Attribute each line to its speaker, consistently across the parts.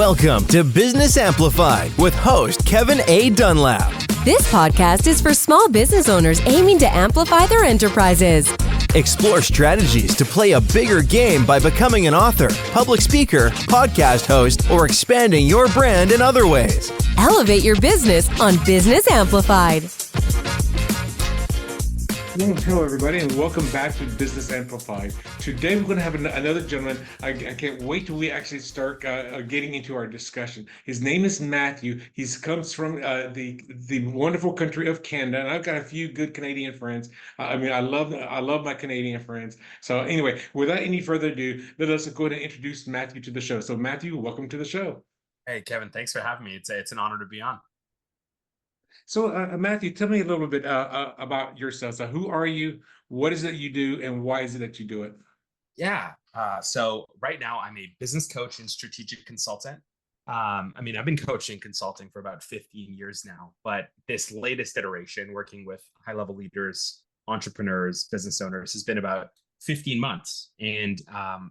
Speaker 1: Welcome to Business Amplified with host Kevin A. Dunlap.
Speaker 2: This podcast is for small business owners aiming to amplify their enterprises.
Speaker 1: Explore strategies to play a bigger game by becoming an author, public speaker, podcast host, or expanding your brand in other ways.
Speaker 2: Elevate your business on Business Amplified.
Speaker 3: Hello, everybody, and welcome back to Business Amplified. Today, we're going to have another gentleman. I can't wait till we actually start getting into our discussion. His name is Matthew. He comes from the wonderful country of Canada, and I've got a few good Canadian friends. I love my Canadian friends. So anyway, without any further ado, let us go ahead and introduce Matthew to the show. So Matthew, welcome to the show.
Speaker 4: Hey, Kevin, thanks for having me. It's an honor to be on.
Speaker 3: So, Matthew, tell me a little bit about yourself. So, who are you? What is it you do, and why is it that you do it?
Speaker 4: Yeah. So right now I'm a business coach and strategic consultant. I've been coaching consulting for about 15 years now, but this latest iteration, working with high-level leaders, entrepreneurs, business owners, has been about 15 months. And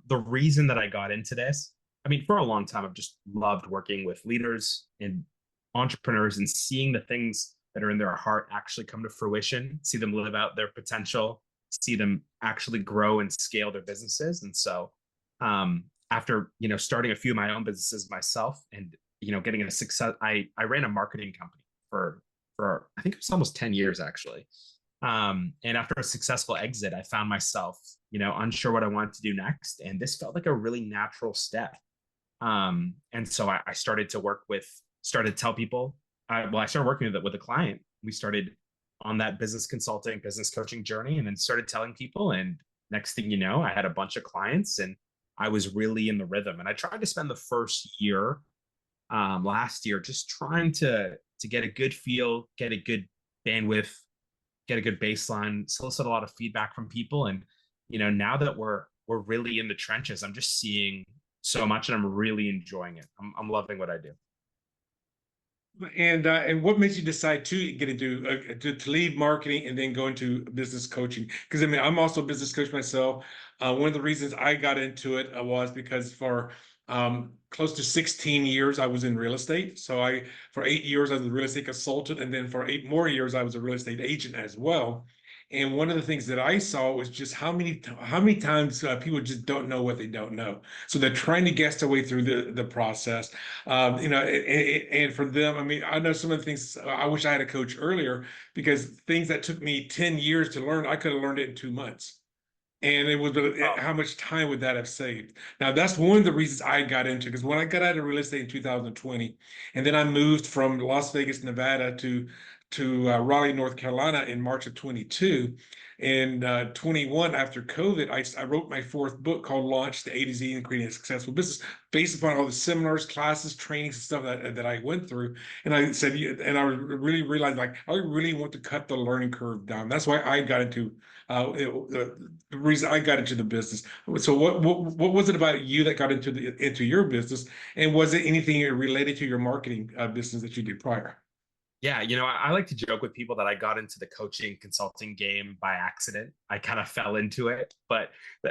Speaker 4: the reason that I got into this, for a long time, I've just loved working with leaders and entrepreneurs and seeing the things that are in their heart actually come to fruition, see them live out their potential, see them actually grow and scale their businesses. And so after, starting a few of my own businesses myself and, getting a success, I ran a marketing company for I think it was almost 10 years actually. And after a successful exit, I found myself, unsure what I wanted to do next. And this felt like a really natural step. And so I started to tell people, I started working with a client. We started on that business consulting, business coaching journey, and then started telling people. And next thing you know, I had a bunch of clients and I was really in the rhythm. And I tried to spend the first year, last year, just trying to get a good feel, get a good bandwidth, get a good baseline, solicit a lot of feedback from people. And, now that we're really in the trenches, I'm just seeing so much and I'm really enjoying it. I'm loving what I do.
Speaker 3: And what makes you decide to get into to leave marketing and then go into business coaching? Because I'm also a business coach myself. One of the reasons I got into it was because for close to 16 years I was in real estate. So for 8 years I was a real estate consultant, and then for 8 more years I was a real estate agent as well. And one of the things that I saw was just how many times people just don't know what they don't know. So they're trying to guess their way through the process. And for them, I know some of the things I wish I had a coach earlier, because things that took me 10 years to learn, I could have learned it in 2 months. And it was how much time would that have saved? Now, that's one of the reasons I got into it, because when I got out of real estate in 2020, and then I moved from Las Vegas, Nevada to Raleigh, North Carolina in March of 22. And 21, after COVID, I wrote my 4th book called Launch the A to Z in Creating a Successful Business, based upon all the seminars, classes, trainings, and stuff that I went through. And I said, and I really realized, I really want to cut the learning curve down. That's why I got into the reason I got into the business. So what was it about you that got into your business? And was it anything related to your marketing business that you did prior?
Speaker 4: Yeah, I like to joke with people that I got into the coaching consulting game by accident. I kind of fell into it. But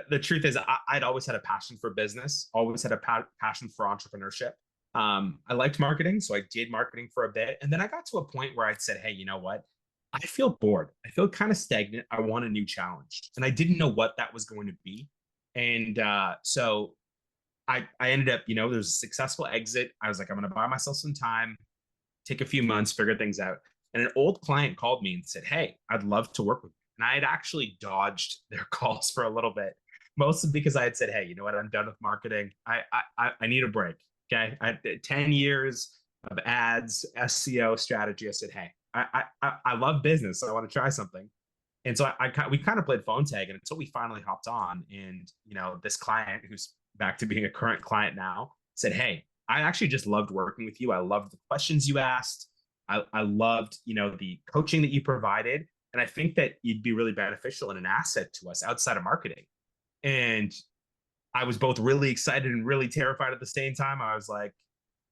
Speaker 4: the truth is, I'd always had a passion for business, always had a passion for entrepreneurship. I liked marketing, so I did marketing for a bit. And then I got to a point where I said, hey, you know what? I feel bored. I feel kind of stagnant. I want a new challenge. And I didn't know what that was going to be. And so I ended up, there was a successful exit. I was like, I'm going to buy myself some time, take a few months, figure things out. And an old client called me and said, hey, I'd love to work with you. And I had actually dodged their calls for a little bit, mostly because I had said, hey, you know what? I'm done with marketing. I need a break. Okay. I had 10 years of ads, SEO strategy. I said, hey, I love business. So I want to try something. And so we kind of played phone tag, and until we finally hopped on, and, this client, who's back to being a current client now, said, hey, I actually just loved working with you. I loved the questions you asked. I loved, the coaching that you provided. And I think that you'd be really beneficial and an asset to us outside of marketing. And I was both really excited and really terrified at the same time. I was like,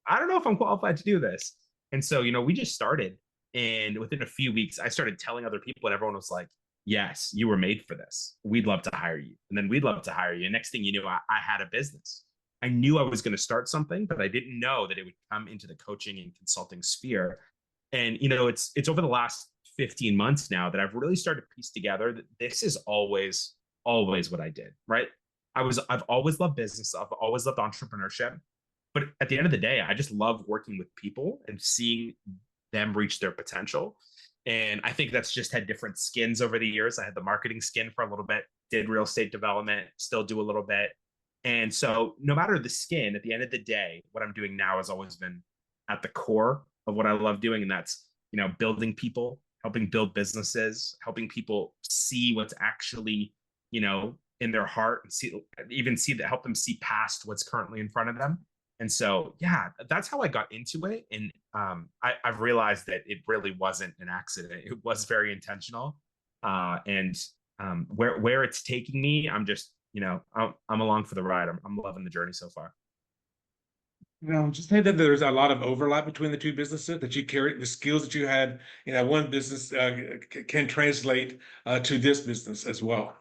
Speaker 4: I don't know if I'm qualified to do this. And so, we just started. And within a few weeks, I started telling other people, and everyone was like, yes, you were made for this. We'd love to hire you. And then we'd love to hire you. And next thing you knew, I had a business. I knew I was going to start something, but I didn't know that it would come into the coaching and consulting sphere. And it's over the last 15 months now that I've really started to piece together that this is always what I did, right? I've always loved business. I've always loved entrepreneurship. But at the end of the day, I just love working with people and seeing them reach their potential. And I think that's just had different skins over the years. I had the marketing skin for a little bit, did real estate development, still do a little bit. And so no matter the skin, at the end of the day, what I'm doing now has always been at the core of what I love doing. And that's, building people, helping build businesses, helping people see what's actually, in their heart, and help them see past what's currently in front of them. And so, yeah, that's how I got into it. And I've realized that it really wasn't an accident. It was very intentional. And where it's taking me, I'm just, I'm along for the ride. I'm loving the journey so far.
Speaker 3: Just say that there's a lot of overlap between the two businesses, that you carry the skills that you had in that one business can translate to this business as well.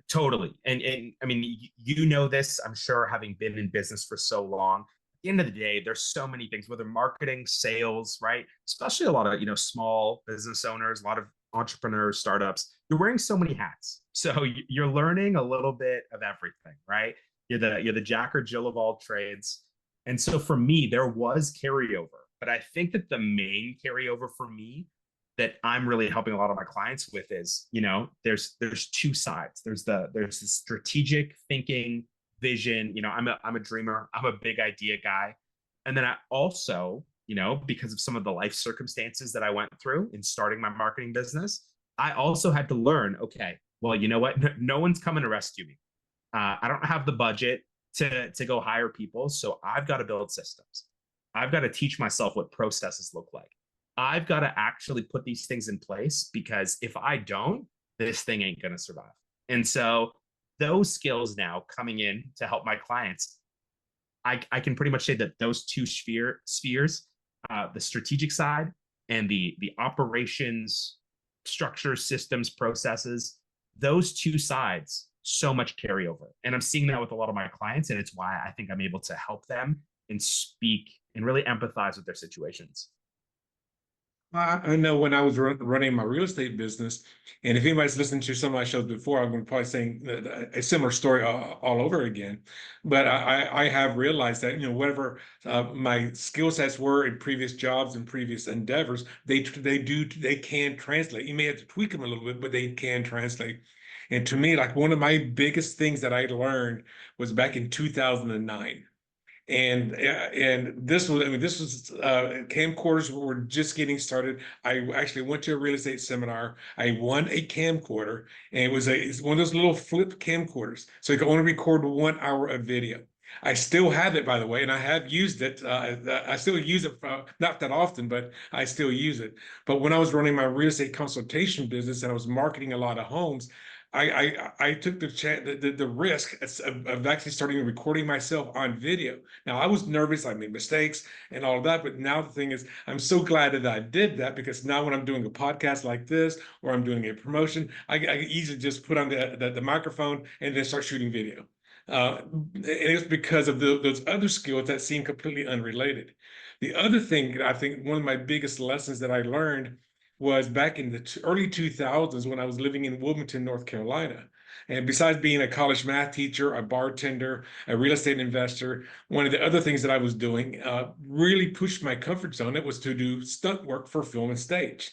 Speaker 4: Totally. And I mean, this, I'm sure, having been in business for so long. At the end of the day, there's so many things, whether marketing, sales, right? Especially a lot of, small business owners, a lot of entrepreneurs, startups, you're wearing so many hats. So you're learning a little bit of everything, right? You're the Jack or Jill of all trades. And so for me, there was carryover, but I think that the main carryover for me that I'm really helping a lot of my clients with is, there's two sides. There's the strategic thinking, vision. I'm a dreamer. I'm a big idea guy. And then I also, because of some of the life circumstances that I went through in starting my marketing business, I also had to learn, okay, well, you know what? No one's coming to rescue me. I don't have the budget to go hire people. So I've got to build systems. I've got to teach myself what processes look like. I've got to actually put these things in place, because if I don't, this thing ain't going to survive. And so those skills now coming in to help my clients, I can pretty much say that those two spheres, the strategic side and the operations, structure, systems, processes, those two sides, so much carryover. And I'm seeing that with a lot of my clients. And it's why I think I'm able to help them and speak and really empathize with their situations.
Speaker 3: I know when I was running my real estate business, and if anybody's listened to some of my shows before, I'm going to probably saying a similar story all over again. But I have realized that, whatever my skill sets were in previous jobs and previous endeavors, they can translate. You may have to tweak them a little bit, but they can translate. And to me, like, one of my biggest things that I learned was back in 2009. And this was camcorders were just getting started. I actually went to a real estate seminar. I won a camcorder, and it's one of those little flip camcorders, so you can only record 1 hour of video. I still have it, by the way, and I have used it. I still use it, not that often, but I still use it. But when I was running my real estate consultation business and I was marketing a lot of homes, I took the risk of actually starting recording myself on video. Now, I was nervous, I made mistakes and all of that, but now the thing is, I'm so glad that I did that, because now when I'm doing a podcast like this, or I'm doing a promotion, I can easily just put on the microphone and then start shooting video. And it's because of those other skills that seem completely unrelated. The other thing, I think one of my biggest lessons that I learned was back in the early 2000s when I was living in Wilmington, North Carolina. And besides being a college math teacher, a bartender, a real estate investor, one of the other things that I was doing really pushed my comfort zone. It was to do stunt work for film and stage.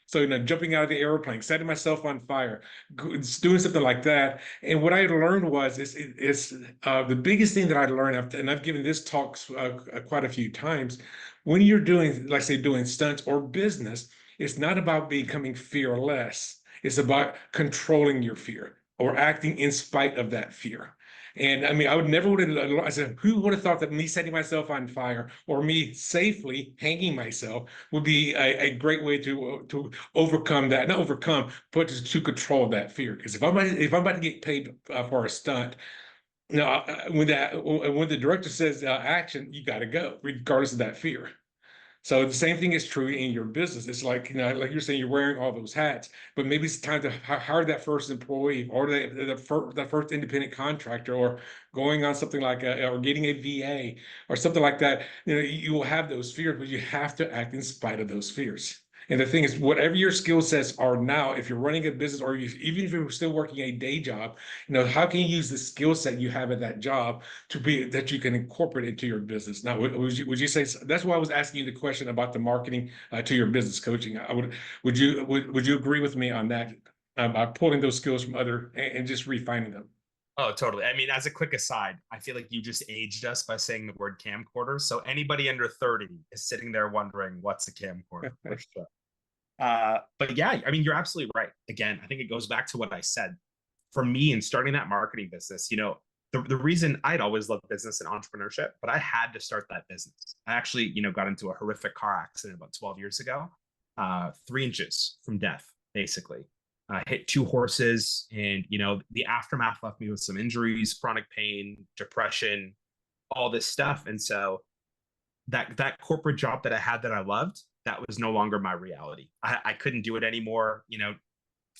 Speaker 3: So, jumping out of the airplane, setting myself on fire, doing something like that. And what I learned was, the biggest thing that I learned, and I've given this talks quite a few times, when you're doing, like say, doing stunts or business, it's not about becoming fearless. It's about controlling your fear or acting in spite of that fear. And I mean, I said, who would have thought that me setting myself on fire or me safely hanging myself would be a great way to overcome that, not overcome, but to control that fear. Because if I'm about to get paid for a stunt, when the director says action, you got to go, regardless of that fear. So the same thing is true in your business. It's like, like you're saying, you're wearing all those hats, but maybe it's time to hire that first employee, or the first independent contractor, or going on something like or getting a VA or something like that. You will have those fears, but you have to act in spite of those fears. And the thing is, whatever your skill sets are now, if you're running a business, or even if you're still working a day job, how can you use the skill set you have at that job that you can incorporate into your business? Now, would you say that's why I was asking you the question about the marketing to your business coaching? Would you agree with me on that, by pulling those skills from other and just refining them?
Speaker 4: Oh, totally. I mean, as a quick aside, I feel like you just aged us by saying the word camcorder. So anybody under 30 is sitting there wondering what's a camcorder for sure. But yeah, I mean, you're absolutely right. Again, I think it goes back to what I said. For me, in starting that marketing business, the reason I'd always loved business and entrepreneurship, but I had to start that business. I actually, got into a horrific car accident about 12 years ago, 3 inches from death, basically. I hit 2 horses, and the aftermath left me with some injuries, chronic pain, depression, all this stuff. And so that corporate job that I had that I loved, that was no longer my reality. I couldn't do it anymore.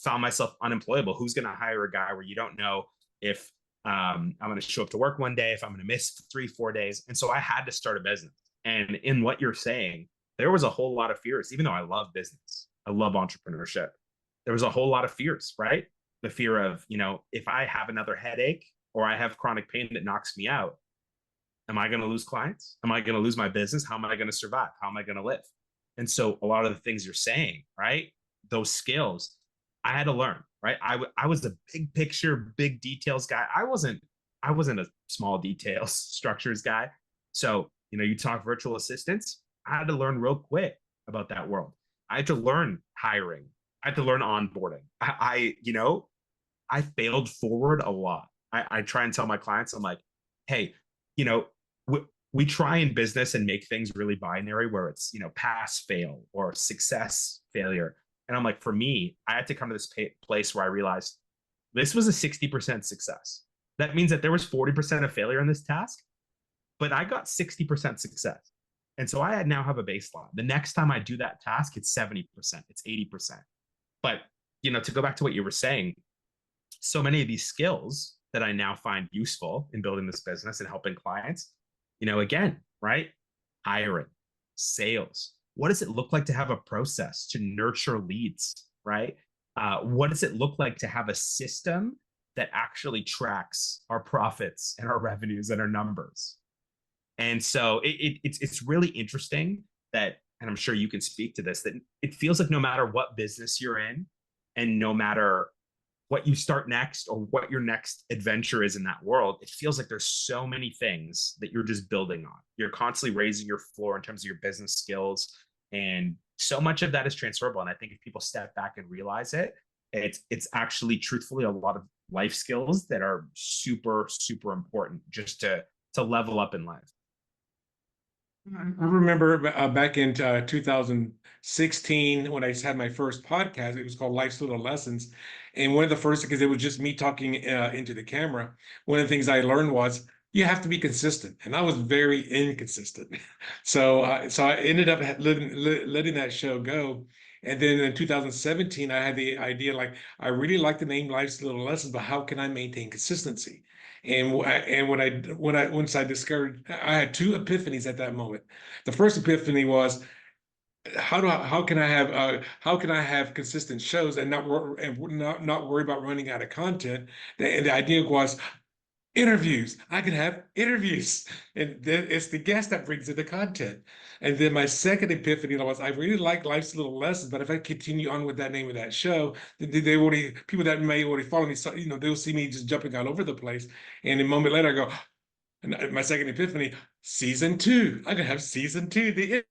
Speaker 4: Found myself unemployable. Who's going to hire a guy where you don't know if I'm going to show up to work one day, if I'm going to miss 3-4 days? And so I had to start a business. And in what you're saying, there was a whole lot of fears. Even though I love business, I love entrepreneurship, there was a whole lot of fears, right? The fear of, if I have another headache or I have chronic pain that knocks me out, am I going to lose clients? Am I going to lose my business? How am I going to survive? How am I going to live? And so a lot of the things you're saying, right? Those skills, I had to learn, right? I was a big picture, big details guy. I wasn't a small details structures guy. So, you talk virtual assistants, I had to learn real quick about that world. I had to learn hiring. I had to learn onboarding. I failed forward a lot. I try and tell my clients, I'm like, hey, we try in business and make things really binary, where it's, pass, fail, or success, failure. And I'm like, for me, I had to come to this place where I realized this was a 60% success. That means that there was 40% of failure in this task, but I got 60% success. And so I now have a baseline. The next time I do that task, it's 70%, it's 80%. But, to go back to what you were saying, so many of these skills that I now find useful in building this business and helping clients, again, right? Hiring, sales. What does it look like to have a process to nurture leads, right? What does it look like to have a system that actually tracks our profits and our revenues and our numbers? And so it's really interesting that, and I'm sure you can speak to this, that it feels like no matter what business you're in, and no matter what you start next or what your next adventure is in that world, it feels like there's so many things that you're just building on. You're constantly raising your floor in terms of your business skills. And so much of that is transferable. And I think if people step back and realize it, it's actually truthfully a lot of life skills that are super, super important just to level up in life.
Speaker 3: I remember back in 2016 when I had my first podcast. It was called Life's Little Lessons, and one of the first, because it was just me talking into the camera. One of the things I learned was you have to be consistent, and I was very inconsistent. So I ended up letting that show go. And then in 2017, I had the idea, like, I really like the name Life's Little Lessons, but how can I maintain consistency? And once I discovered, I had 2 epiphanies at that moment. The first epiphany was, how can I have consistent shows and not worry about running out of content? And the idea was interviews. I can have interviews, and then it's the guest that brings in the content. And then my second epiphany was, I really like Life's Little Lessons, but if I continue on with that name of that show, they already, people that may already follow me, so they'll see me just jumping all over the place. And a moment later, I go, and my second epiphany, season 2. I can have season 2.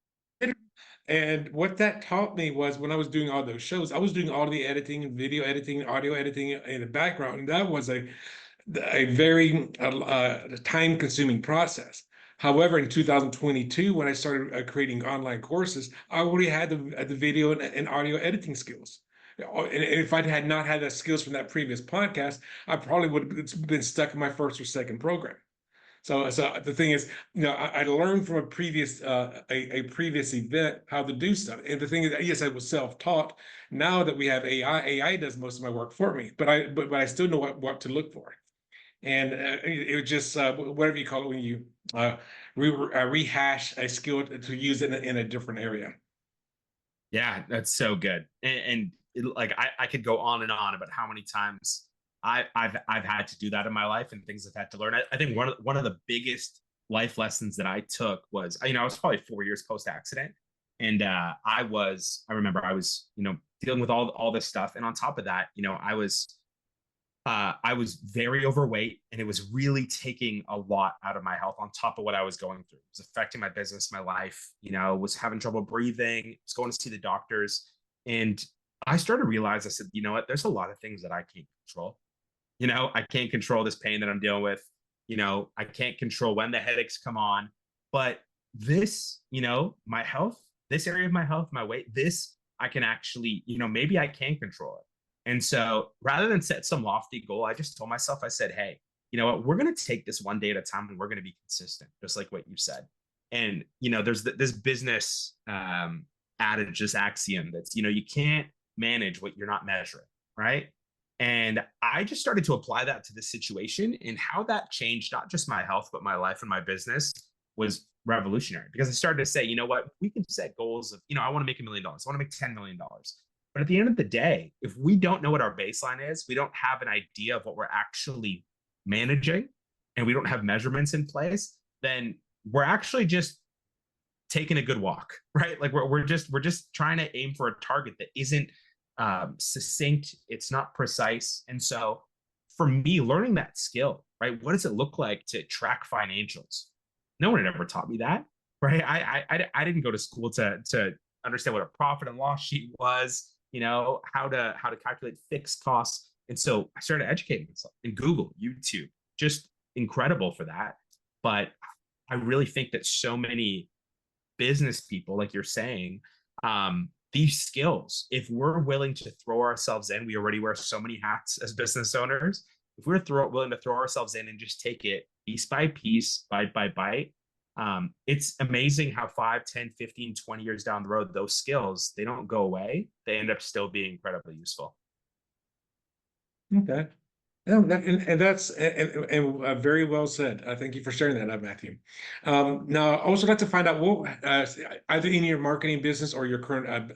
Speaker 3: And what that taught me was, when I was doing all those shows, I was doing all the editing, video editing, audio editing in the background, and that was a very time-consuming process. However, in 2022, when I started creating online courses, I already had the video and audio editing skills. And if I had not had the skills from that previous podcast, I probably would have been stuck in my first or second program. So the thing is, I learned from a previous previous event how to do stuff. And the thing is, yes, I was self-taught. Now that we have AI does most of my work for me, but I still know what to look for. And it was just whatever you call it when you rehash a skill to use it in a different area.
Speaker 4: Yeah, that's so good. Like I could go on and on about how many times I've had to do that in my life and things I've had to learn. I think one of the biggest life lessons that I took was, I was probably 4 years post accident, and I remember I was dealing with all this stuff, and on top of that, I was very overweight, and it was really taking a lot out of my health on top of what I was going through. It was affecting my business, my life, was having trouble breathing, was going to see the doctors. And I started to realize, I said, you know what, there's a lot of things that I can't control. I can't control this pain that I'm dealing with. I can't control when the headaches come on. But this, my health, this area of my health, my weight, this I can actually, maybe I can control it. And so rather than set some lofty goal, I just told myself, I said, hey, you know what, we're going to take this one day at a time, and we're going to be consistent, just like what you said. And, there's this business adage, this axiom that's, you can't manage what you're not measuring, right? And I just started to apply that to this situation, and how that changed not just my health, but my life and my business was revolutionary, because I started to say, you know what, we can set goals of, I want to make $1 million. I want to make $10 million. But at the end of the day, if we don't know what our baseline is, we don't have an idea of what we're actually managing, and we don't have measurements in place, then we're actually just taking a good walk, right? Like we're just trying to aim for a target that isn't succinct, it's not precise. And so for me, learning that skill, right? What does it look like to track financials? No one had ever taught me that, right? I didn't go to school to understand what a profit and loss sheet was, how to calculate fixed costs. And so I started educating myself in Google, YouTube, just incredible for that. But I really think that so many business people, like you're saying, these skills, if we're willing to throw ourselves in, we already wear so many hats as business owners. If we're willing to throw ourselves in and just take it piece by piece, bite by bite, it's amazing how 5, 10, 15, 20 years down the road, those skills, they don't go away. They end up still being incredibly useful.
Speaker 3: Okay. Yeah, and that's very well said. Thank you for sharing that, Matthew. Now, I also like to find out what, either in your marketing business or your current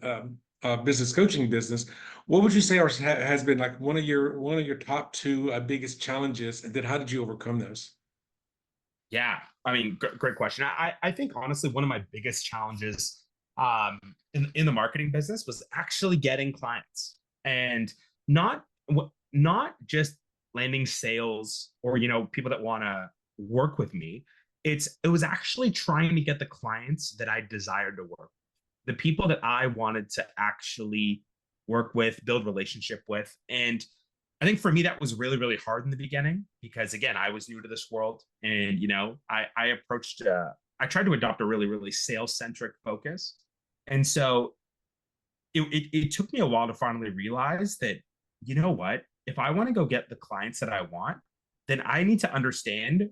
Speaker 3: business coaching business, what would you say has been like one of your top two biggest challenges, and then how did you overcome those?
Speaker 4: Yeah, I mean, great question. I think honestly, one of my biggest challenges in the marketing business was actually getting clients, and not just landing sales or people that want to work with me. It was actually trying to get the clients that I desired to work with, the people that I wanted to actually work with, build relationship with. And I think for me, that was really, really hard in the beginning, because again, I was new to this world, and I approached I tried to adopt a really, really sales-centric focus. And so it took me a while to finally realize that, you know what, if I want to go get the clients that I want, then I need to understand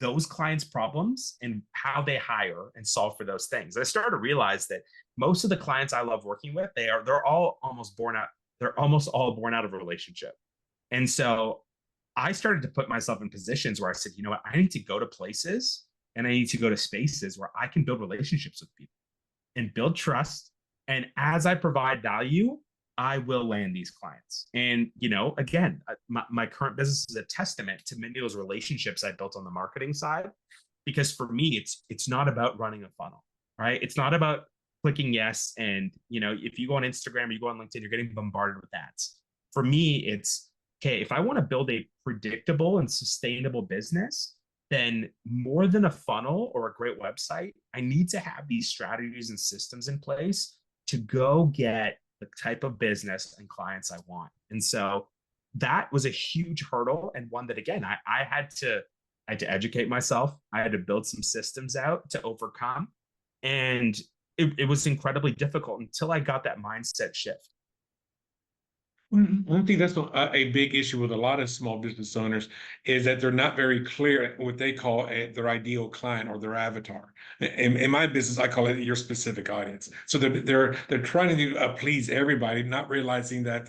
Speaker 4: those clients' problems and how they hire and solve for those things. I started to realize that most of the clients I love working with, they're all almost born out. They're almost all born out of a relationship. And so I started to put myself in positions where I said, you know what, I need to go to places and I need to go to spaces where I can build relationships with people and build trust. And as I provide value, I will land these clients. And, again, my current business is a testament to many of those relationships I built on the marketing side, because for me, it's not about running a funnel, right? It's not about clicking yes. And, if you go on Instagram or you go on LinkedIn, you're getting bombarded with ads. For me, it's, okay, if I want to build a predictable and sustainable business, then more than a funnel or a great website, I need to have these strategies and systems in place to go get the type of business and clients I want. And so that was a huge hurdle, and one that, again, I had to educate myself. I had to build some systems out to overcome. And it was incredibly difficult until I got that mindset shift.
Speaker 3: I think that's a big issue with a lot of small business owners is that they're not very clear what they call their ideal client or their avatar. In my business, I call it your specific audience. So they're trying to please everybody, not realizing that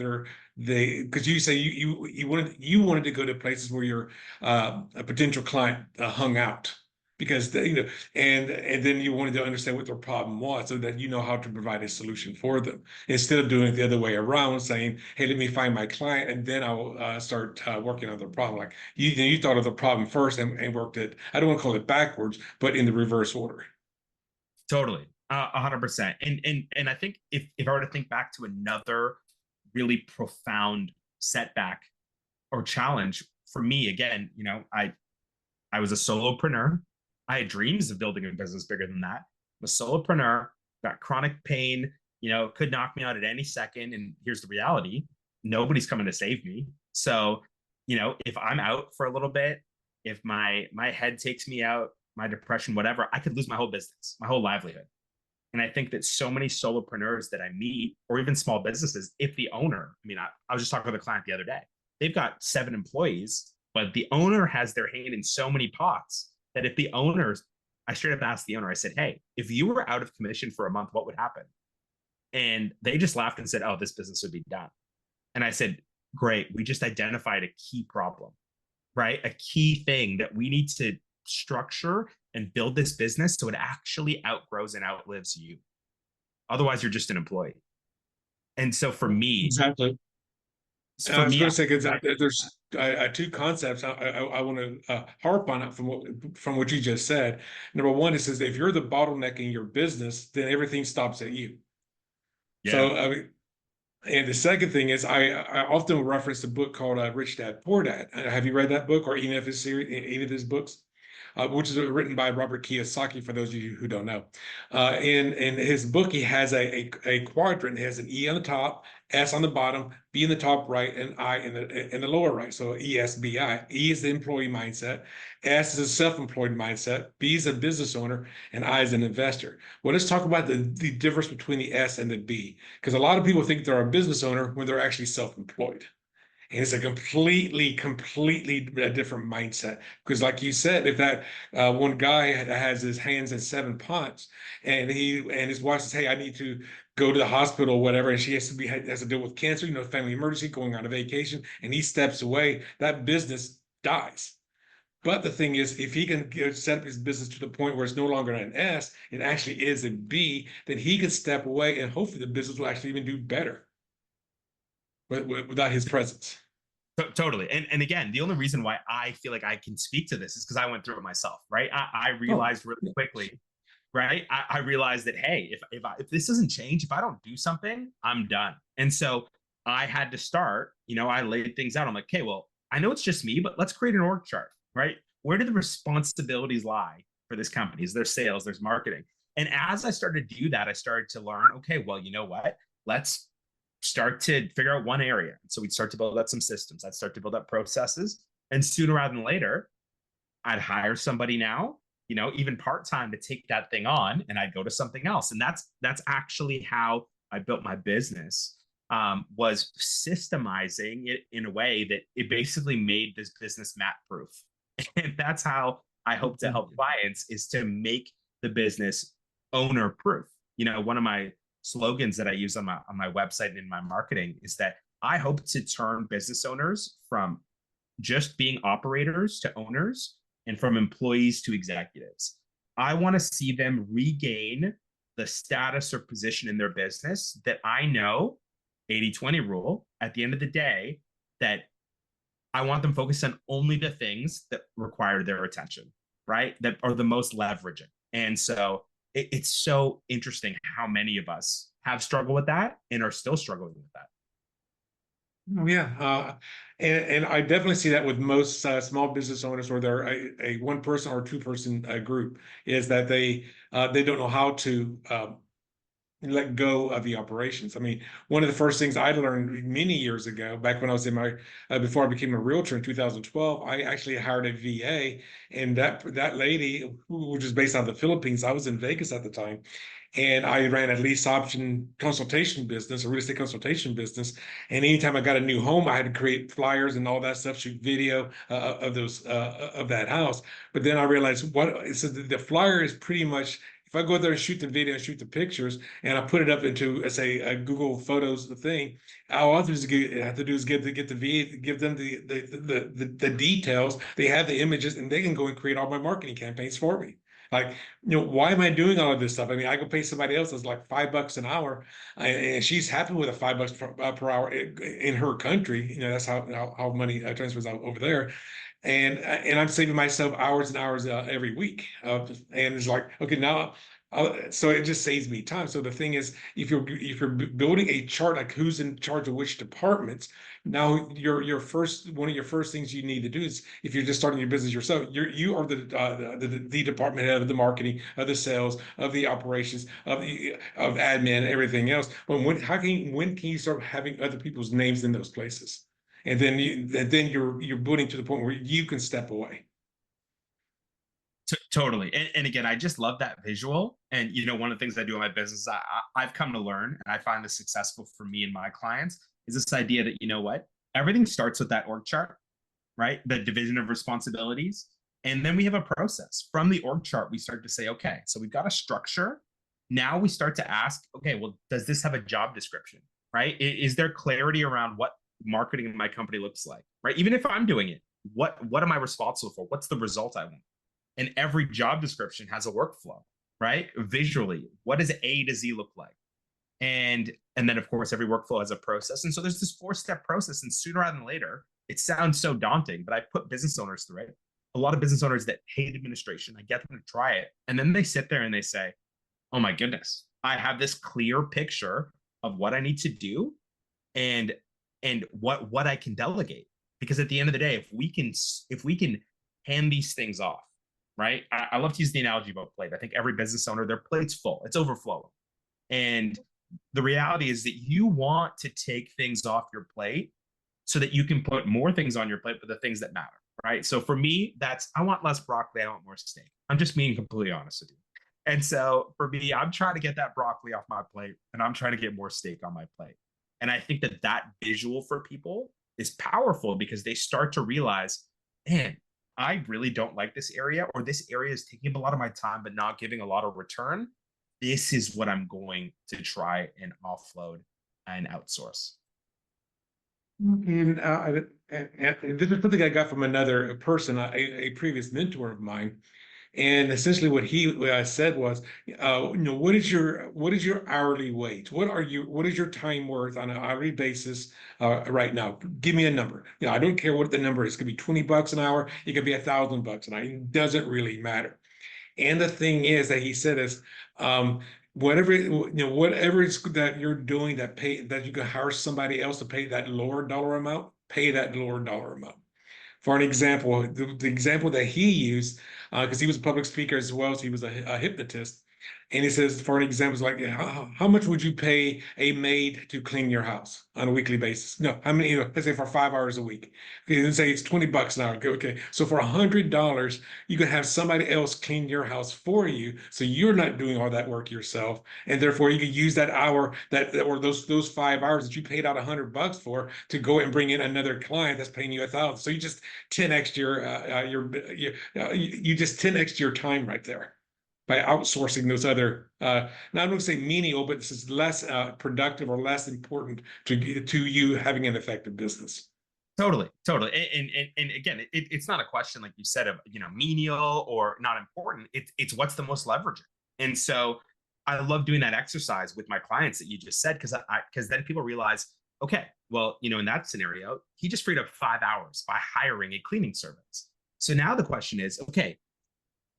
Speaker 3: because you say you wanted to go to places where your a potential client hung out because and then you wanted to understand what their problem was so that you know how to provide a solution for them instead of doing it the other way around, saying, "Hey, let me find my client, and then I'll start working on the problem." Like you thought of the problem first and worked it. I don't want to call it backwards, but in the reverse order.
Speaker 4: Totally, 100%. And I think if I were to think back to another really profound setback or challenge for me, again, I was a solopreneur. I had dreams of building a business bigger than that. I'm a solopreneur, got chronic pain, could knock me out at any second. And here's the reality: nobody's coming to save me. So, if I'm out for a little bit, if my head takes me out, my depression, whatever, I could lose my whole business, my whole livelihood. And I think that so many solopreneurs that I meet, or even small businesses, if the owner, I was just talking with a client the other day, they've got 7 employees, but the owner has their hand in so many pots that if the owners, I straight up asked the owner, I said, "Hey, if you were out of commission for a month, what would happen?" And they just laughed and said, "Oh, this business would be done." And I said, "Great. We just identified a key problem, right? A key thing that we need to structure and build this business so it actually outgrows and outlives you. Otherwise, you're just an employee." And so for me,
Speaker 3: Exactly.
Speaker 4: for
Speaker 3: I was
Speaker 4: me,
Speaker 3: going to say because there's 2 concepts I want to harp on it from what you just said. Number one, it says if you're the bottleneck in your business, then everything stops at you.
Speaker 4: yeah,
Speaker 3: So and the second thing is I often reference a book called Rich Dad Poor Dad. Have you read that book or any of his books? Which is written by Robert Kiyosaki, for those of you who don't know. In his book, he has a quadrant. It has an E on the top, S on the bottom, B in the top right, and I in the lower right. So ESBI. E is the employee mindset, S is a self-employed mindset, B is a business owner, and I is an investor. Well, let's talk about the difference between the S and the B, because a lot of people think they're a business owner when they're actually self-employed. And it's a completely different mindset. Because, like you said, if that one guy has his hands in 7 pots, and his wife says, "Hey, I need to go to the hospital," or whatever, and she has to deal with cancer, family emergency, going on a vacation, and he steps away, that business dies. But the thing is, if he can set up his business to the point where it's no longer an S, it actually is a B, then he can step away, and hopefully the business will actually even do better without his presence.
Speaker 4: Totally. And again, the only reason why I feel like I can speak to this is because I went through it myself, right? I realized really quickly, right? I realized that, hey, if this doesn't change, if I don't do something, I'm done. And so I had to start, I laid things out. I'm like, okay, well, I know it's just me, but let's create an org chart, right? Where do the responsibilities lie for this company? Is there sales, there's marketing? And as I started to do that, I started to learn, okay, well, you know what? Let's start to figure out one area. So we'd start to build out some systems. I'd start to build up processes. And sooner rather than later, I'd hire somebody now, even part-time, to take that thing on, and I'd go to something else. And that's actually how I built my business, was systemizing it in a way that it basically made this business map proof. And that's how I hope to help clients, is to make the business owner proof. One of my slogans that I use on my website and in my marketing is that I hope to turn business owners from just being operators to owners, and from employees to executives. I want to see them regain the status or position in their business that I know, 80-20 rule, at the end of the day, that I want them focused on only the things that require their attention, right? That are the most leveraging. And so it's so interesting how many of us have struggled with that and are still struggling with that.
Speaker 3: Oh, yeah. And I definitely see that with most small business owners, where they're a 1-person or 2-person group, is that they don't know how to let go of the operations. I mean, one of the first things I learned many years ago, back when I was in my before I became a realtor in 2012, I actually hired a VA, and that lady, which was based out of the Philippines, I was in Vegas at the time, and I ran a lease option consultation business, a real estate consultation business. And anytime I got a new home, I had to create flyers and all that stuff, shoot video of those of that house. But then I realized so the flyer is pretty much, if I go there and shoot the video and shoot the pictures and I put it up into, say, a Google Photos thing, all I have to do is get the VA, give them the details. They have the images, and they can go and create all my marketing campaigns for me. Like, why am I doing all of this stuff? I mean, I go pay somebody else that's like $5 an hour, and she's happy with a $5 per hour in her country. That's how money transfers out over there. And I'm saving myself hours and hours every week. And it's like, okay, now, so it just saves me time. So the thing is, if you're building a chart, like who's in charge of which departments, now your first, one of your first things you need to do is, if you're just starting your business yourself, you are the department head of the marketing, of the sales, of the operations, of admin, everything else. But when can you start having other people's names in those places? And then you're building to the point where you can step away.
Speaker 4: Totally. And again, I just love that visual. And, one of the things I do in my business, I've come to learn, and I find this successful for me and my clients, is this idea that, what, everything starts with that org chart, right? The division of responsibilities. And then we have a process. From the org chart, we start to say, okay, so we've got a structure. Now we start to ask, okay, well, does this have a job description, right? Is there clarity around what marketing in my company looks like, right? Even if I'm doing it, what am I responsible for? What's the result I want? And every job description has a workflow, right? Visually, what does A to Z look like? And then, of course, every workflow has a process. And so there's this 4-step process. And sooner rather than later, it sounds so daunting, but I put business owners through it. A lot of business owners that hate administration, I get them to try it. And then they sit there and they say, oh my goodness, I have this clear picture of what I need to do and what I can delegate. Because at the end of the day, if we can hand these things off, right? I love to use the analogy of a plate. I think every business owner, their plate's full. It's overflowing. And the reality is that you want to take things off your plate so that you can put more things on your plate, but the things that matter, right? So for me, I want less broccoli, I want more steak. I'm just being completely honest with you. And so for me, I'm trying to get that broccoli off my plate, and I'm trying to get more steak on my plate. And I think that visual for people is powerful, because they start to realize, man, I really don't like this area, or this area is taking up a lot of my time, but not giving a lot of return. This is what I'm going to try and offload and outsource.
Speaker 3: And this is something I got from another person, a previous mentor of mine. And essentially what he said was, what is your hourly wage? What is your time worth on an hourly basis right now? Give me a number. I don't care what the number is. It could be $20 an hour. It could be $1,000 an hour. It doesn't really matter. And the thing is that he said is, whatever it's that you're doing that you can hire somebody else to pay that lower dollar amount, pay that lower dollar amount. For an example, the example that he used, because he was a public speaker as well as he was a hypnotist, and he says, for an example, it's like, how much would you pay a maid to clean your house on a weekly basis? No, how many? Let's say for 5 hours a week. Okay, let's say it's $20 an hour. Okay, so for $100, you can have somebody else clean your house for you, so you're not doing all that work yourself, and therefore you can use that hour or those 5 hours that you paid out $100 for to go and bring in another client that's paying you $1,000. So you just 10x you just 10x your time right there by outsourcing those other, now I'm going to say menial, but this is less productive or less important to you having an effective business.
Speaker 4: Totally. And again, it's not a question, like you said, of menial or not important. It's what's the most leveraging. And so I love doing that exercise with my clients that you just said, because then people realize, okay, well, in that scenario, he just freed up 5 hours by hiring a cleaning service. So now the question is, okay,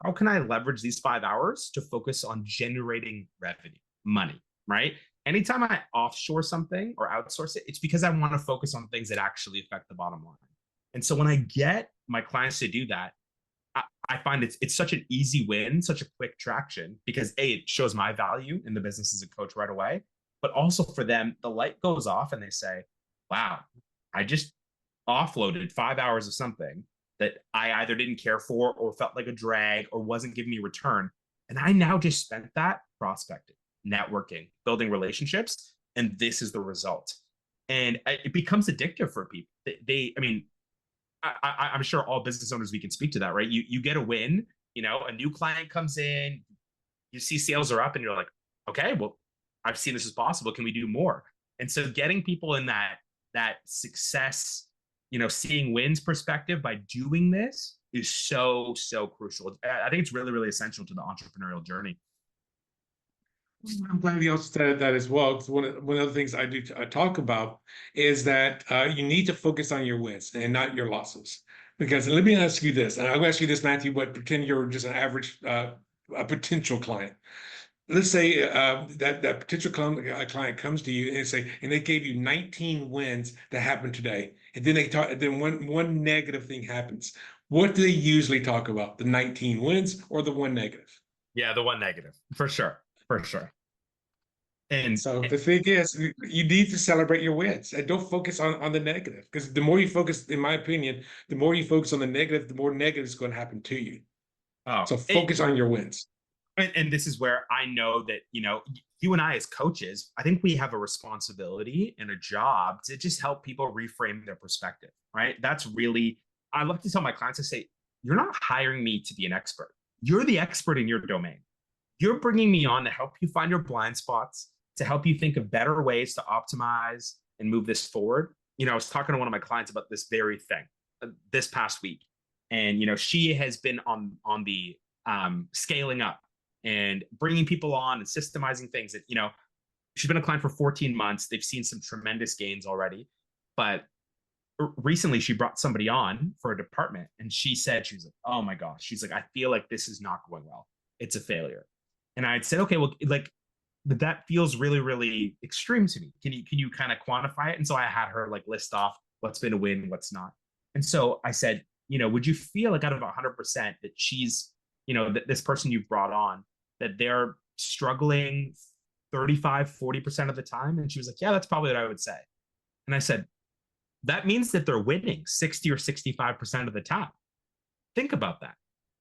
Speaker 4: how can I leverage these 5 hours to focus on generating revenue, money, right? Anytime I offshore something or outsource it, it's because I want to focus on things that actually affect the bottom line. And so when I get my clients to do that, I find it's such an easy win, such a quick traction because it shows my value in the business as a coach right away. But also for them, the light goes off and they say, wow, I just offloaded 5 hours of something that I either didn't care for or felt like a drag or wasn't giving me return. And I now just spent that prospecting, networking, building relationships, and this is the result. And it becomes addictive for people. I mean, I'm sure all business owners, we can speak to that, right? You get a win, a new client comes in, you see sales are up, and you're like, okay, well, I've seen this is possible. Can we do more? And so getting people in that success, seeing wins perspective by doing this is so crucial. I think it's really, really essential to the entrepreneurial journey.
Speaker 3: I'm glad you also said that as well, because one of the things I talk about is that you need to focus on your wins and not your losses. Because let me ask you this, and I'll ask you this, Matthew, but pretend you're just an average a potential client. Let's say that potential client comes to you and they gave you 19 wins that happened today, and then then one negative thing happens. What do they usually talk about? The 19 wins or the one negative?
Speaker 4: Yeah, the one negative, for sure. For sure. And
Speaker 3: so the thing is, you need to celebrate your wins and don't focus on the negative, because the more you focus, in my opinion, the more you focus on the negative, the more negative is going to happen to you. So focus on your wins.
Speaker 4: And this is where I know that, you and I as coaches, I think we have a responsibility and a job to just help people reframe their perspective, right? That's really, I love to tell my clients, I say, you're not hiring me to be an expert. You're the expert in your domain. You're bringing me on to help you find your blind spots, to help you think of better ways to optimize and move this forward. I was talking to one of my clients about this very thing this past week. And, she has been on the scaling up and bringing people on and systemizing things that, she's been a client for 14 months. They've seen some tremendous gains already. But recently she brought somebody on for a department, and she said, she was like, oh my gosh. She's like, I feel like this is not going well. It's a failure. And I'd said, okay, well, that feels really, really extreme to me. Can you kind of quantify it? And so I had her list off what's been a win, what's not. And so I said, would you feel like out of 100% that she's, this person you've brought on, that they're struggling 35-40% of the time? And she was like, yeah, that's probably what I would say. And I said, that means that they're winning 60 or 65% of the time. Think about that,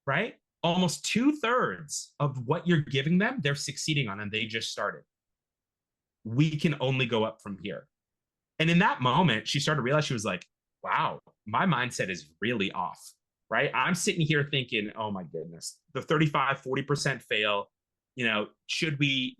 Speaker 4: right? Almost 2/3 of what you're giving them, they're succeeding on, and they just started. We can only go up from here. And in that moment, she started to realize, she was like, wow, my mindset is really off, right? I'm sitting here thinking, oh my goodness, the 35-40% fail, should we,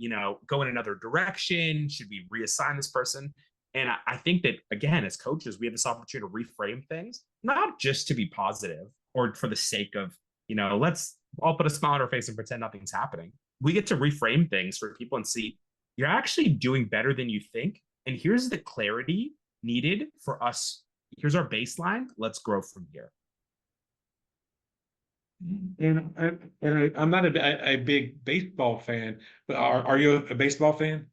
Speaker 4: go in another direction? Should we reassign this person? And I think that, again, as coaches, we have this opportunity to reframe things, not just to be positive or for the sake of, let's all put a smile on our face and pretend nothing's happening. We get to reframe things for people and see, you're actually doing better than you think. And here's the clarity needed for us. Here's our baseline. Let's grow from here.
Speaker 3: And I'm not a big baseball fan, but are you a baseball fan?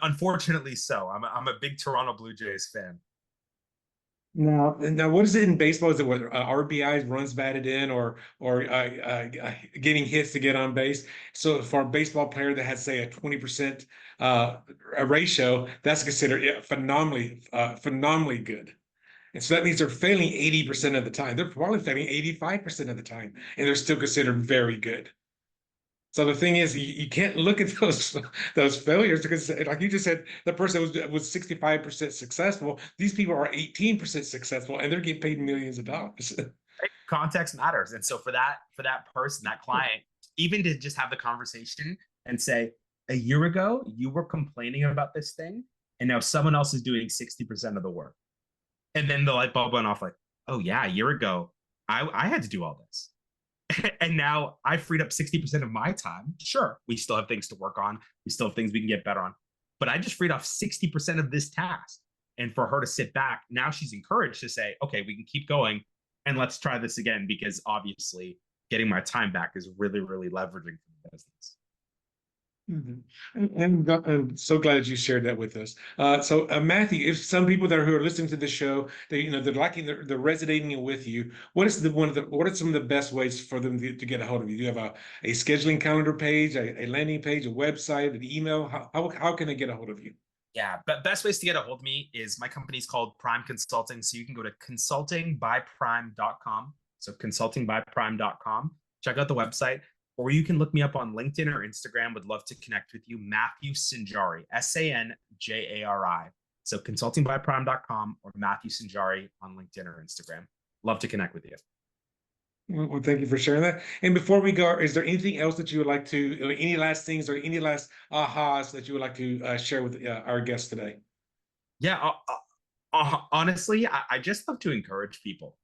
Speaker 4: Unfortunately so. I'm a big Toronto Blue Jays fan.
Speaker 3: Now, what is it in baseball? Is it what RBIs, runs batted in, or getting hits to get on base? So for a baseball player that has, say, a 20% a ratio, that's considered phenomenally good. And so that means they're failing 80% of the time. They're probably failing 85% of the time, and they're still considered very good. So the thing is, you can't look at those failures, because, like you just said, the person was 65% successful. These people are 18% successful, and they're getting paid millions of dollars.
Speaker 4: Context matters, and so for that person, that client, even to just have the conversation and say, a year ago you were complaining about this thing, and now someone else is doing 60% of the work, and then the light bulb went off, like, oh yeah, a year ago I had to do all this. And now I freed up 60% of my time. Sure, we still have things to work on. We still have things we can get better on. But I just freed off 60% of this task. And for her to sit back, now she's encouraged to say, okay, we can keep going and let's try this again, because obviously getting my time back is really, really leveraging for the business.
Speaker 3: Mhm. And I'm so glad that you shared that with us. Matthew, if some people that are who are listening to the show, they're liking, they're resonating with you. What is what are some of the best ways for them to get a hold of you? Do you have a scheduling calendar page, a landing page, a website, an email? How can they get a hold of you?
Speaker 4: Yeah, but best ways to get a hold of me is my company's called Prime Consulting. So you can go to consultingbyprime.com. So consultingbyprime.com. Check out the website, or you can look me up on LinkedIn or Instagram. Would love to connect with you. Matthew Sanjari, Sanjari. So consultingbyprime.com or Matthew Sanjari on LinkedIn or Instagram. Love to connect with you.
Speaker 3: Well, thank you for sharing that. And before we go, is there anything else that you would like to, or any last things or any last ahas that you would like to share with our guests today?
Speaker 4: Yeah, honestly, I just love to encourage people.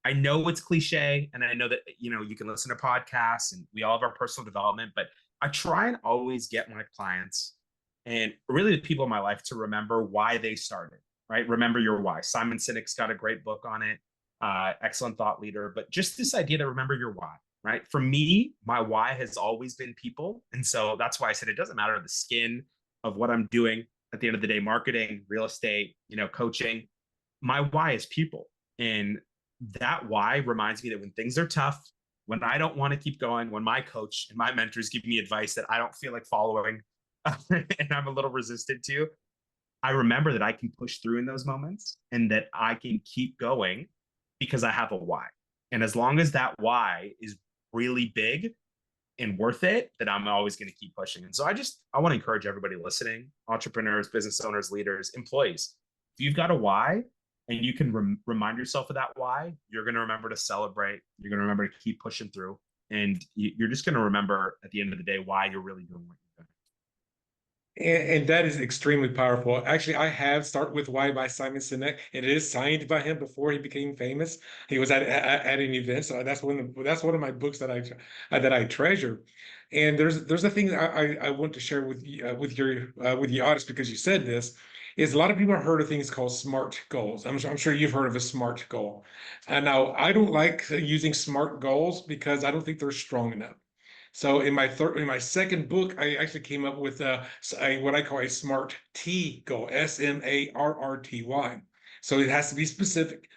Speaker 4: I know it's cliche, and I know that you can listen to podcasts, and we all have our personal development, but I try and always get my clients and really the people in my life to remember why they started. Right, remember your why. Simon Sinek's got a great book on it. Excellent thought leader, but just this idea to remember your why. Right, for me, my why has always been people, and so that's why I said it doesn't matter the skin of what I'm doing at the end of the day, marketing, real estate, coaching. My why is people. And that why reminds me that when things are tough, when I don't want to keep going, when my coach and my mentors give me advice that I don't feel like following and I'm a little resistant to, I remember that I can push through in those moments and that I can keep going because I have a why. And as long as that why is really big and worth it, that I'm always going to keep pushing. And so I want to encourage everybody listening, entrepreneurs, business owners, leaders, employees. If you've got a why and you can remind yourself of that why, you're going to remember to celebrate. You're going to remember to keep pushing through. And you're just going to remember at the end of the day why you're really doing what you're doing.
Speaker 3: And that is extremely powerful. Actually, I have Start With Why by Simon Sinek. It is signed by him before he became famous. He was at an event, so that's one of my books that I treasure. And there's a thing I want to share with you, with the audience, because you said this, is a lot of people have heard of things called SMART goals. I'm sure you've heard of a SMART goal. And now I don't like using SMART goals because I don't think they're strong enough. So in my second book, I actually came up with what I call a SMART T goal, SMARTY. So it has to be specific,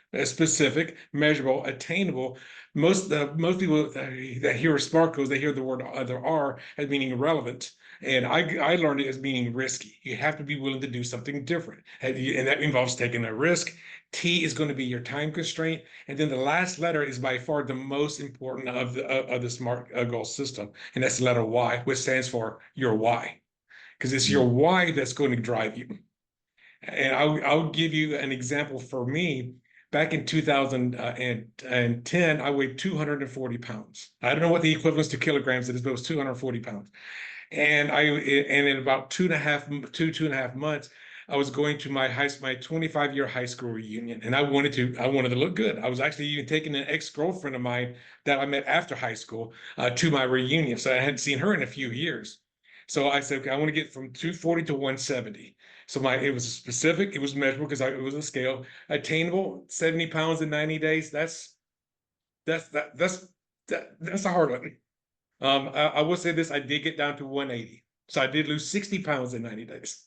Speaker 3: measurable, attainable. Most people that hear SMART goals, they hear the word other R as meaning relevant. And I learned it as meaning risky. You have to be willing to do something different. And that involves taking a risk. T is going to be your time constraint. And then the last letter is by far the most important of the SMART goal system. And that's the letter Y, which stands for your why. Because it's your why that's going to drive you. And I'll give you an example for me. Back in 2010, I weighed 240 pounds. I don't know what the equivalence to kilograms is, but it was 240 pounds. And in about two and a half months, I was going to my 25-year high school reunion, and I wanted to look good. I was actually even taking an ex-girlfriend of mine that I met after high school to my reunion. So I hadn't seen her in a few years. So I said, okay, I want to get from 240 to 170. So it was specific, it was measurable because it was a scale. Attainable, 70 pounds in 90 days. That's a hard one. I will say this, I did get down to 180. So I did lose 60 pounds in 90 days.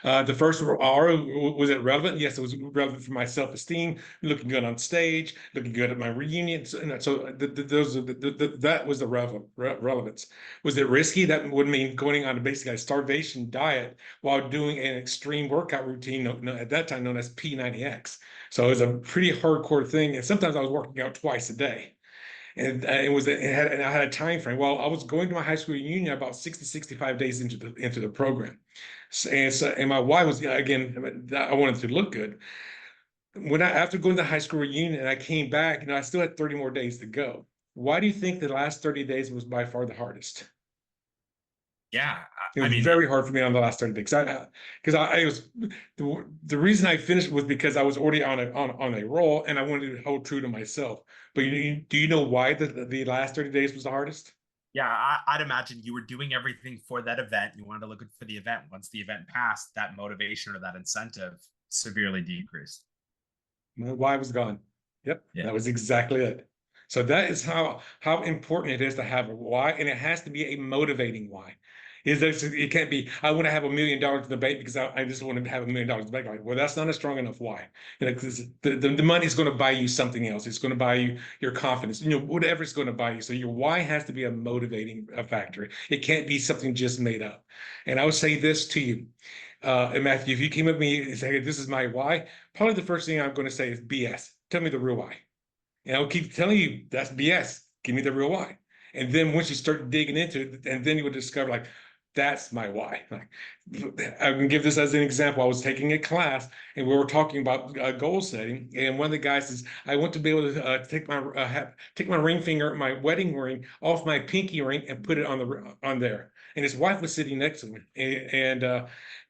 Speaker 3: The first R, was it relevant? Yes, it was relevant for my self-esteem, looking good on stage, looking good at my reunion. So that was the relevance. Was it risky? That would mean going on basically a starvation diet while doing an extreme workout routine, at that time known as P90X. So it was a pretty hardcore thing. And sometimes I was working out twice a day. And I had a time frame. Well, I was going to my high school reunion about 65 days into the program. And my why was, again, I wanted to look good. After going to the high school reunion and I came back, I still had 30 more days to go. Why do you think the last 30 days was by far the hardest?
Speaker 4: Yeah,
Speaker 3: It was very hard for me on the last 30 days. The reason I finished was because I was already on a roll and I wanted to hold true to myself. But do you know why the last 30 days was the hardest?
Speaker 4: Yeah, I'd imagine you were doing everything for that event. You wanted to look good for the event. Once the event passed, that motivation or that incentive severely decreased.
Speaker 3: My why was gone. Yep,
Speaker 4: Yeah.
Speaker 3: that was exactly it. So that is how important it is to have a why, and it has to be a motivating why. It can't be, I want to have $1 million in the bank because I just want to have $1 million in the bank. Like, well, that's not a strong enough why. 'Cause the money is going to buy you something else. It's going to buy you your confidence, whatever it's going to buy you. So your why has to be a motivating factor. It can't be something just made up. And I would say this to you, and Matthew, if you came up with me and say, hey, this is my why, probably the first thing I'm going to say is BS. Tell me the real why. And I'll keep telling you that's BS. Give me the real why. And then once you start digging into it, and then you would discover like, that's my why. Like, I can give this as an example. I was taking a class and we were talking about goal setting. And one of the guys says, I want to be able to take my ring finger, my wedding ring off my pinky ring and put it on there. And his wife was sitting next to him.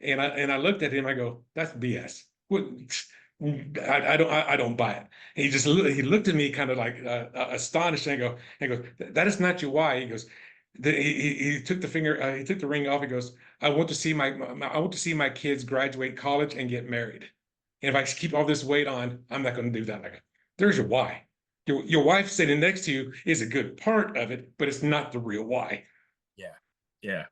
Speaker 3: And I looked at him, I go, that's BS. What? I don't buy it. And he looked at me kind of like astonished and goes, that is not your why. He goes, he took the ring off. He goes, I want to see my kids graduate college and get married. And if I keep all this weight on, I'm not going to do that. I go, there's your why. Your wife sitting next to you is a good part of it, but it's not the real why.
Speaker 4: Yeah.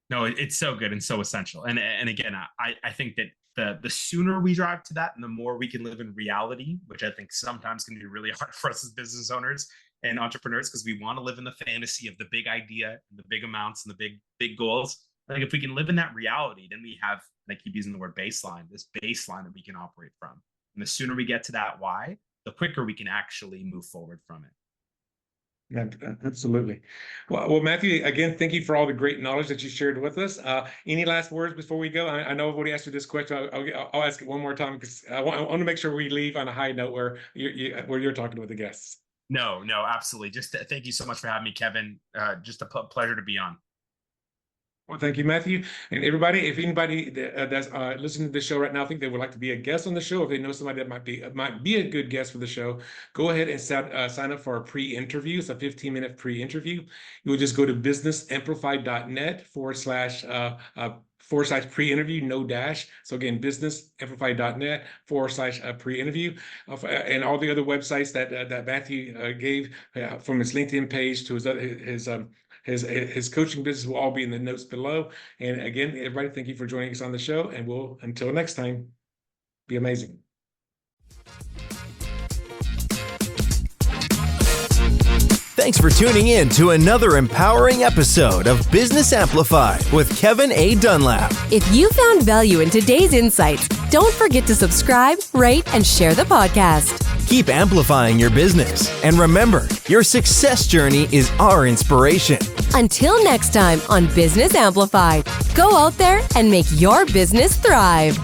Speaker 4: No, it's so good and so essential. And again, I think that the sooner we drive to that and the more we can live in reality, which I think sometimes can be really hard for us as business owners and entrepreneurs, because we want to live in the fantasy of the big idea and the big amounts and the big goals. Like if we can live in that reality, then we have, and I keep using the word baseline, this baseline that we can operate from. And the sooner we get to that why, the quicker we can actually move forward from it.
Speaker 3: Yeah, absolutely. Well, Matthew, again, thank you for all the great knowledge that you shared with us. Any last words before we go? I know I've already asked you this question. I'll ask it one more time because I want to make sure we leave on a high note where you're talking with the guests.
Speaker 4: No, absolutely. Just thank you so much for having me, Kevin. Just a pleasure to be on.
Speaker 3: Well, thank you, Matthew. And everybody, if anybody that's listening to the show right now think they would like to be a guest on the show, if they know somebody that might be a good guest for the show, go ahead and sign up for a pre-interview. It's a 15-minute pre-interview. You will just go to businessamplify.net / pre-interview, no dash. So again, businessamplify.net / pre-interview, and all the other websites that Matthew gave, from his LinkedIn page to his coaching business will all be in the notes below. And again, everybody, thank you for joining us on the show. And until next time, be amazing.
Speaker 1: Thanks for tuning in to another empowering episode of Business Amplified with Kevin A. Dunlap.
Speaker 2: If you found value in today's insights, don't forget to subscribe, rate, and share the podcast.
Speaker 1: Keep amplifying your business. And remember, your success journey is our inspiration.
Speaker 2: Until next time on Business Amplified, go out there and make your business thrive.